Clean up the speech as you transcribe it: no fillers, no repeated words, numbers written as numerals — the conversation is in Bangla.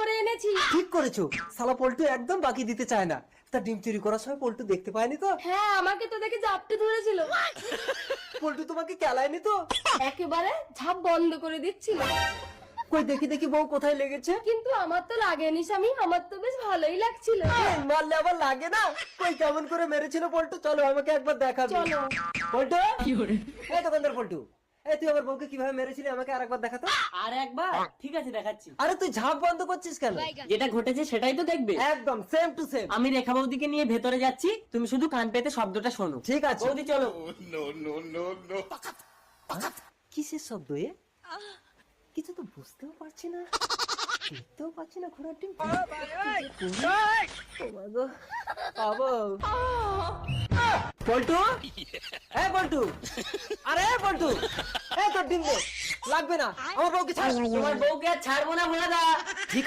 করে এনেছি। ঠিক করেছো, শালা পল্টু একদম বাকি দিতে চায় না। তা ডিম চুরি করার সময় পল্টু দেখতে পায়নি তো? হ্যাঁ, আমাকে তো দেখে জাপটে ধরেছিল। পল্টু তোমাকে কেলায়নি তো? একেবারে ঝাপ বন্ধ করে দিচ্ছিল। কই দেখি দেখি বউ কোথায় লেগেছে? কিন্তু আমার তো লাগেনি স্বামী, আমার তো বেশ ভালোই লাগছিল। এই, মারলে আবার লাগে না? কই কেমন করে মেরেছিল পল্টু? চলো আমাকে একবার দেখাবি। চলো। পল্টু, এই দোকানদার পল্টু, এই তুই আমার বউকে কিভাবে মেরেছিলি আমাকে আরেকবার দেখাতো। আর একবার? ঠিক আছে, দেখাচ্ছি। আরে তুই ঝাঁপ বন্ধ করছিস কেন? যেটা ঘটেছে সেটাই তো দেখবে। একদম সেম টু সেম। আমি রেখা বৌদিকে নিয়ে ভেতরে যাচ্ছি, তুমি শুধু কান পেতে শব্দটা শোনো। ঠিক আছে। বৌদি চলো। কিসের শব্দ এ? কিছু তো বুঝতেও পারছি না, দেখতেও পাচ্ছি না। ঘোড়ার ডিম। ও মা গো, বাবা। পল্টু, এই পল্টু, আরে পল্টু, এই তোর ডিম দে। লাগবে না, আমার বউকে ছাড়। তোমার বউকে আর ছাড়বো না, ভোলা দা। ঠিক আছে।